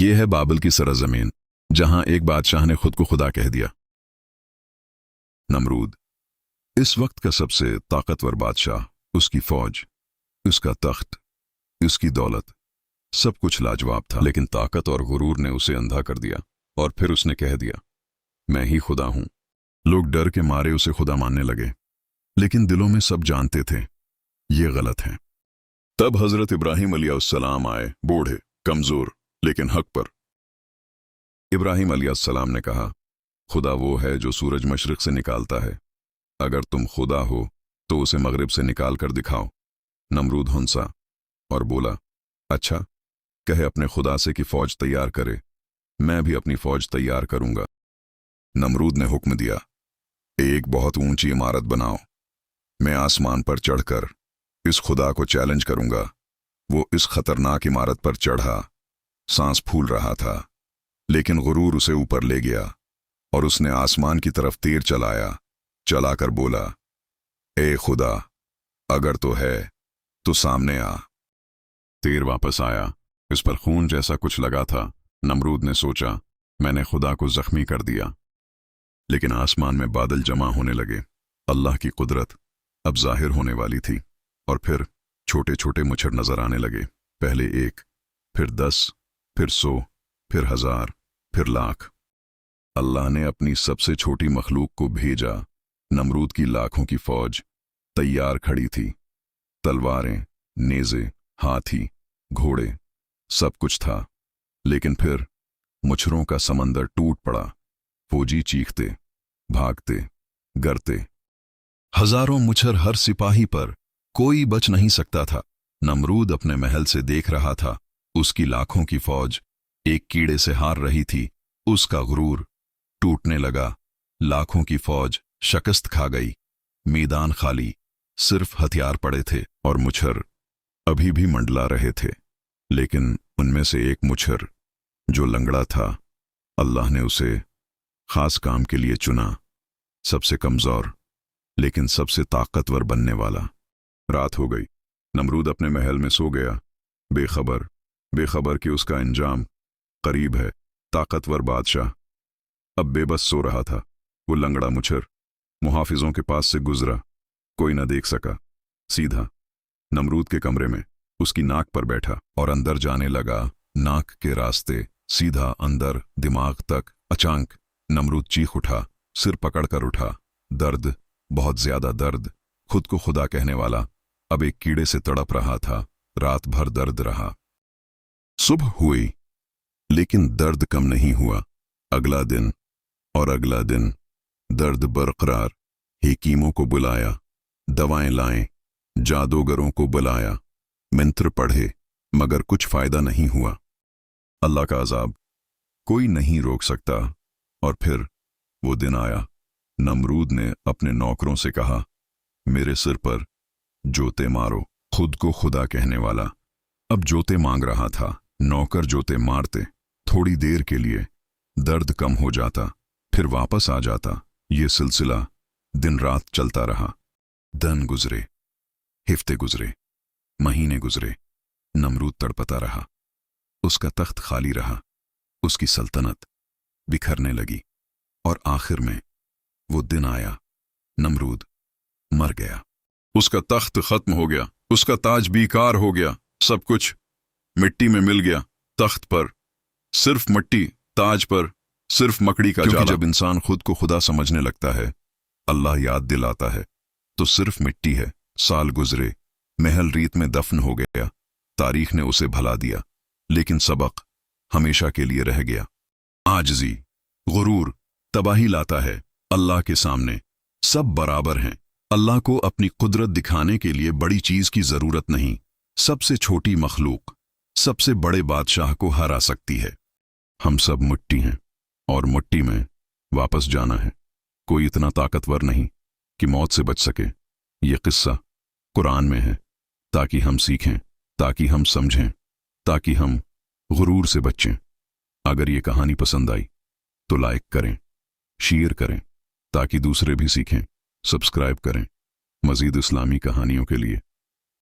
ये है बाबल की सरजमीन, जहां एक बादशाह ने खुद को खुदा कह दिया। नमरूद इस वक्त का सबसे ताकतवर बादशाह, उसकी फौज, उसका तख्त, उसकी दौलत, सब कुछ लाजवाब था। लेकिन ताकत और गुरूर ने उसे अंधा कर दिया और फिर उसने कह दिया, मैं ही खुदा हूं। लोग डर के मारे उसे खुदा मानने लगे, लेकिन दिलों में सब जानते थे ये गलत है। तब हजरत इब्राहिम अलैहिस्सलाम आए, बूढ़े, कमजोर, लेकिन हक पर। इब्राहिम अलैहिस्सलाम ने कहा, खुदा वो है जो सूरज मशरिक से निकालता है। अगर तुम खुदा हो तो उसे मगरिब से निकाल कर दिखाओ। नमरूद हंसा और बोला, अच्छा, कहे अपने खुदा से कि फौज तैयार करे, मैं भी अपनी फौज तैयार करूंगा। नमरूद ने हुक्म दिया, एक बहुत ऊंची इमारत बनाओ। मैं आसमान पर चढ़कर इस खुदा को चैलेंज करूंगा। वो इस खतरनाक इमारत पर चढ़ा, सांस फूल रहा था, लेकिन गुरूर उसे ऊपर ले गया और उसने आसमान की तरफ तीर चलाकर बोला, ए खुदा, अगर तो है तो सामने आ। तीर वापस आया, इस पर खून जैसा कुछ लगा था। नमरूद ने सोचा, मैंने खुदा को जख्मी कर दिया। लेकिन आसमान में बादल जमा होने लगे। अल्लाह की कुदरत अब जाहिर होने वाली थी। और फिर छोटे छोटे मुच्छर नजर आने लगे, पहले 1, फिर 10, फिर 100, फिर 1000, फिर लाख। अल्लाह ने अपनी सबसे छोटी मखलूक को भेजा। नमरूद की लाखों की फौज तैयार खड़ी थी। तलवारें, नेज़े, हाथी, घोड़े, सब कुछ था। लेकिन फिर मुच्छरों का समंदर टूट पड़ा। फौजी चीखते, भागते, गरते। हजारों मुच्छर हर सिपाही पर, कोई बच नहीं सकता था। नमरूद अपने महल से देख रहा था, उसकी लाखों की फौज एक कीड़े से हार रही थी। उसका गुरूर टूटने लगा। लाखों की फौज शिकस्त खा गई। मैदान खाली, सिर्फ हथियार पड़े थे और मुच्छर अभी भी मंडला रहे थे। लेकिन उनमें से एक मुच्छर जो लंगड़ा था, अल्लाह ने उसे खास काम के लिए चुना। सबसे कमजोर लेकिन सबसे ताकतवर बनने वाला। रात हो गई। नमरूद अपने महल में सो गया, बेखबर कि उसका अंजाम करीब है। ताकतवर बादशाह अब बेबस सो रहा था। वो लंगड़ा मुच्छर मुहाफिजों के पास से गुजरा, कोई न देख सका। सीधा नमरूद के कमरे में उसकी नाक पर बैठा और अंदर जाने लगा। नाक के रास्ते सीधा अंदर दिमाग तक। अचानक नमरूद चीख उठा, सिर पकड़कर उठा। दर्द, बहुत ज्यादा दर्द। खुद को खुदा कहने वाला अब एक कीड़े से तड़प रहा था। रात भर दर्द रहा। सुबह हुई, लेकिन दर्द कम नहीं हुआ। अगला दिन और अगला दिन दर्द बरकरार। हकीमों को बुलाया, दवाएं लाएं, जादूगरों को बुलाया, मंत्र पढ़े, मगर कुछ फायदा नहीं हुआ। अल्लाह का अजाब कोई नहीं रोक सकता। और फिर वो दिन आया। नमरूद ने अपने नौकरों से कहा, मेरे सिर पर जोते मारो। खुद को खुदा कहने वाला अब जोते मांग रहा था। नौकर जोते मारते। थोड़ी देर के लिए दर्द कम हो जाता, फिर वापस आ जाता। ये सिलसिला दिन रात चलता रहा। दिन गुजरे, हफ्ते गुजरे, महीने गुजरे। नमरूद तड़पता रहा। उसका तख्त खाली रहा। उसकी सल्तनत बिखरने लगी। और आखिर में वो दिन आया, नमरूद मर गया। उसका तख्त खत्म हो गया, उसका ताज बेकार हो गया, सब कुछ मिट्टी में मिल गया। तख्त पर सिर्फ मिट्टी, ताज पर सिर्फ मकड़ी का जाला। जब इंसान खुद को खुदा समझने लगता है, अल्लाह याद दिलाता है तो सिर्फ मिट्टी है। साल गुजरे, महल रीत में दफन हो गया। तारीख ने उसे भुला दिया, लेकिन सबक हमेशा के लिए रह गया। आजिज़ी, गुरूर तबाही लाता है। अल्लाह के सामने सब बराबर हैं। अल्लाह को अपनी कुदरत दिखाने के लिए बड़ी चीज की जरूरत नहीं। सबसे छोटी मखलूक सबसे बड़े बादशाह को हरा सकती है। हम सब मिट्टी हैं और मिट्टी में वापस जाना है। कोई इतना ताकतवर नहीं कि मौत से बच सके। ये किस्सा कुरान में है, ताकि हम सीखें, ताकि हम समझें, ताकि हम गुरूर से बचें। अगर ये कहानी पसंद आई तो लाइक करें, शेयर करें, ताकि दूसरे भी सीखें। सब्सक्राइब करें मज़ीद इस्लामी कहानियों के लिए।